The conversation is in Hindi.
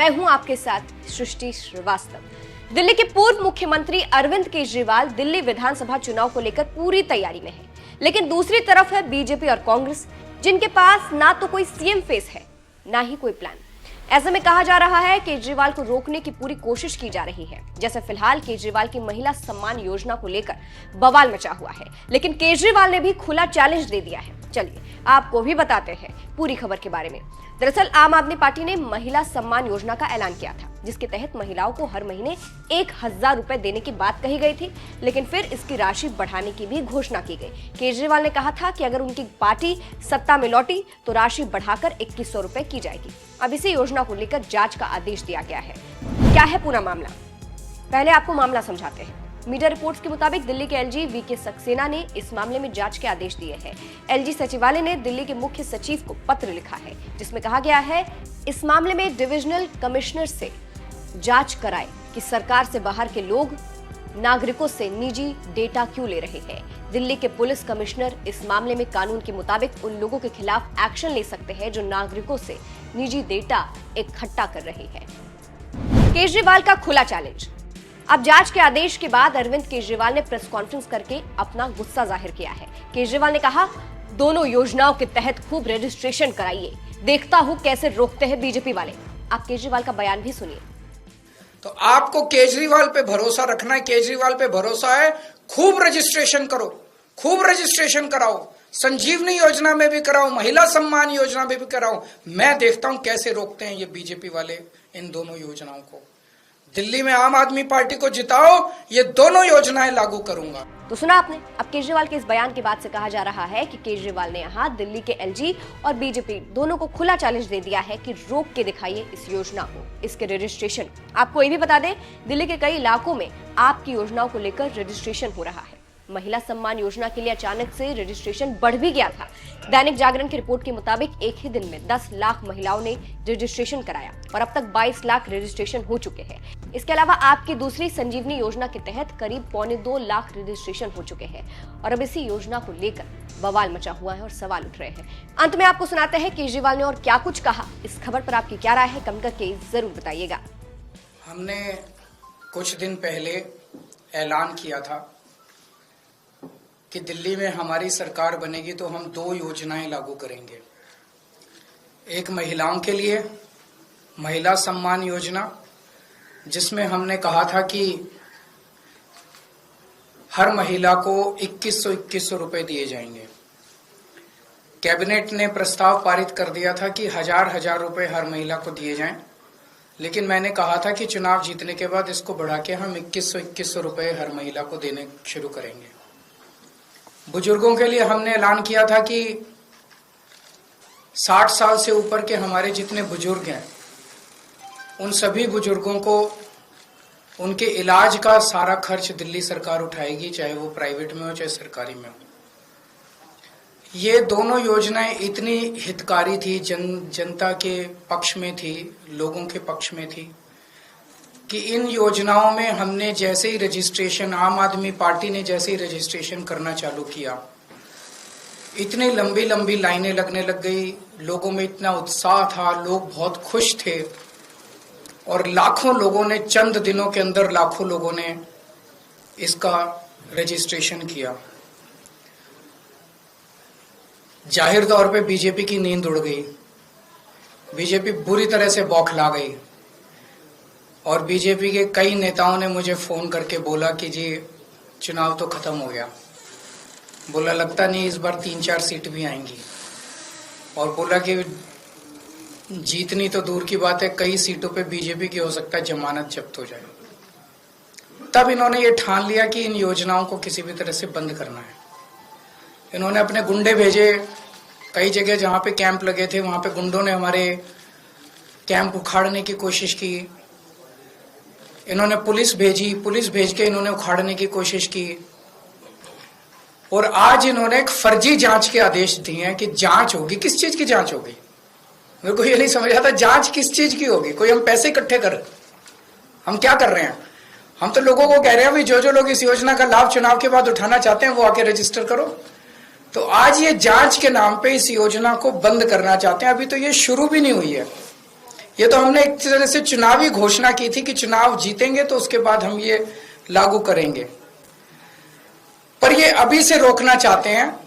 मैं हूं आपके साथ सृष्टि श्रीवास्तव। दिल्ली के पूर्व मुख्यमंत्री अरविंद केजरीवाल दिल्ली विधानसभा चुनाव को लेकर पूरी तैयारी में है, लेकिन दूसरी तरफ है बीजेपी और कांग्रेस, जिनके पास ना तो कोई सीएम फेस है, ना ही कोई प्लान। ऐसे में कहा जा रहा है केजरीवाल को रोकने की पूरी कोशिश की जा रही है। जैसे फिलहाल केजरीवाल की महिला सम्मान योजना को लेकर बवाल मचा हुआ है, लेकिन केजरीवाल ने भी खुला चैलेंज दे दिया है। चलिए आपको भी बताते हैं पूरी खबर के बारे में। दरअसल आम आदमी पार्टी ने महिला सम्मान योजना का ऐलान किया था, जिसके तहत महिलाओं को हर महीने 1000 रुपए देने की बात कही गई थी, लेकिन फिर इसकी राशि बढ़ाने की भी घोषणा की गई। केजरीवाल ने कहा था कि अगर उनकी पार्टी सत्ता में लौटी तो राशि बढ़ाकर 2100 रुपए की जाएगी। अब इसी योजना को लेकर जांच का आदेश दिया गया है। क्या है पूरा मामला, पहले आपको मामला समझाते हैं। मीडिया रिपोर्ट्स के मुताबिक दिल्ली के एलजी वीके सक्सेना ने इस मामले में जांच के आदेश दिए हैं। एलजी सचिवालय ने दिल्ली के मुख्य सचिव को पत्र लिखा है, जिसमें कहा गया है इस मामले में डिविजनल कमिश्नर से जांच कराए कि सरकार से बाहर के लोग नागरिकों से निजी डेटा क्यों ले रहे हैं। दिल्ली के पुलिस कमिश्नर इस मामले में कानून के मुताबिक उन लोगों के खिलाफ एक्शन ले सकते हैं जो नागरिकों से निजी डेटा इकट्ठा कर रहे हैं। केजरीवाल का खुला चैलेंज। अब जांच के आदेश के बाद अरविंद केजरीवाल ने प्रेस कॉन्फ्रेंस करके अपना गुस्सा जाहिर किया है। केजरीवाल ने कहा, दोनों योजनाओं के तहत खूब रजिस्ट्रेशन कराइए, देखता हूं कैसे रोकते हैं बीजेपी वाले। आप केजरीवाल का बयान भी सुनिए। तो आपको केजरीवाल पे भरोसा रखना है, केजरीवाल पे भरोसा है, खूब रजिस्ट्रेशन करो, खूब रजिस्ट्रेशन कराओ, संजीवनी योजना में भी कराओ, महिला सम्मान योजना में भी कराओ। मैं देखता हूं कैसे रोकते हैं ये बीजेपी वाले इन दोनों योजनाओं को। दिल्ली में आम आदमी पार्टी को जिताओ, ये दोनों योजनाएं लागू करूंगा। तो सुना आपने। अब केजरीवाल के इस बयान के बाद से कहा जा रहा है कि केजरीवाल ने यहाँ दिल्ली के एलजी और बीजेपी दोनों को खुला चैलेंज दे दिया है कि रोक के दिखाइए इस योजना को, इसके रजिस्ट्रेशन। आपको ये भी बता दें, दिल्ली के कई इलाकों में आपकी योजनाओं को लेकर रजिस्ट्रेशन हो रहा है। महिला सम्मान योजना के लिए अचानक से रजिस्ट्रेशन बढ़ भी गया था। दैनिक जागरण की रिपोर्ट के मुताबिक एक ही दिन में 10 लाख महिलाओं ने रजिस्ट्रेशन कराया और अब तक 22 लाख रजिस्ट्रेशन हो चुके हैं। इसके अलावा आपकी दूसरी संजीवनी योजना के तहत करीब 2.25 लाख रजिस्ट्रेशन हो चुके हैं और अब इसी योजना को लेकर बवाल मचा हुआ है और सवाल उठ रहे हैं। अंत में आपको सुनाते हैं केजरीवाल ने और क्या कुछ कहा। इस खबर पर आपकी क्या राय है, कमेंट करके जरूर बताइएगा। हमने कुछ दिन पहले ऐलान किया था कि दिल्ली में हमारी सरकार बनेगी तो हम 2 योजनाएं लागू करेंगे। एक महिलाओं के लिए महिला सम्मान योजना, जिसमें हमने कहा था कि हर महिला को 2100 रुपए दिए जाएंगे। कैबिनेट ने प्रस्ताव पारित कर दिया था कि 1000 रुपए हर महिला को दिए जाएं, लेकिन मैंने कहा था कि चुनाव जीतने के बाद इसको बढ़ा के हम 2100 रुपए हर महिला को देने शुरू करेंगे। बुजुर्गों के लिए हमने ऐलान किया था कि 60 साल से ऊपर के हमारे जितने बुजुर्ग हैं, उन सभी बुजुर्गों को उनके इलाज का सारा खर्च दिल्ली सरकार उठाएगी, चाहे वो प्राइवेट में हो चाहे सरकारी में हो। ये दोनों योजनाएं इतनी हितकारी थी, जनता के पक्ष में थी, लोगों के पक्ष में थी कि इन योजनाओं में हमने जैसे ही रजिस्ट्रेशन, आम आदमी पार्टी ने जैसे ही रजिस्ट्रेशन करना चालू किया, इतनी लंबी लंबी लाइनें लगने लग गई। लोगों में इतना उत्साह था, लोग बहुत खुश थे और लाखों लोगों ने, चंद दिनों के अंदर लाखों लोगों ने इसका रजिस्ट्रेशन किया। जाहिर तौर पे बीजेपी की नींद उड़ गई, बीजेपी बुरी तरह से बौखला गई और बीजेपी के कई नेताओं ने मुझे फोन करके बोला कि जी चुनाव तो खत्म हो गया। बोला लगता नहीं इस बार 3-4 सीट भी आएंगी, और बोला कि जीतनी तो दूर की बात है, कई सीटों पे बीजेपी की हो सकता है जमानत जब्त हो जाए। तब इन्होंने ये ठान लिया कि इन योजनाओं को किसी भी तरह से बंद करना है। इन्होंने अपने गुंडे भेजे, कई जगह जहां पे कैंप लगे थे वहां पे गुंडों ने हमारे कैंप उखाड़ने की कोशिश की। इन्होंने पुलिस भेजी, पुलिस भेज के इन्होंने उखाड़ने की कोशिश की और आज इन्होंने एक फर्जी जांच के आदेश दिए हैं कि जांच होगी। किस चीज की जांच होगी? मेरे को ये नहीं समझ आता, जांच किस चीज की होगी? कोई हम पैसे इकट्ठे कर, हम क्या कर रहे हैं? हम तो लोगों को कह रहे हैं भी जो जो लोग इस योजना का लाभ चुनाव के बाद उठाना चाहते हैं वो आके रजिस्टर करो। तो आज ये जांच के नाम पे इस योजना को बंद करना चाहते हैं। अभी तो ये शुरू भी नहीं हुई है, ये तो हमने एक तरह से चुनावी घोषणा की थी कि चुनाव जीतेंगे तो उसके बाद हम ये लागू करेंगे, पर ये अभी से रोकना चाहते हैं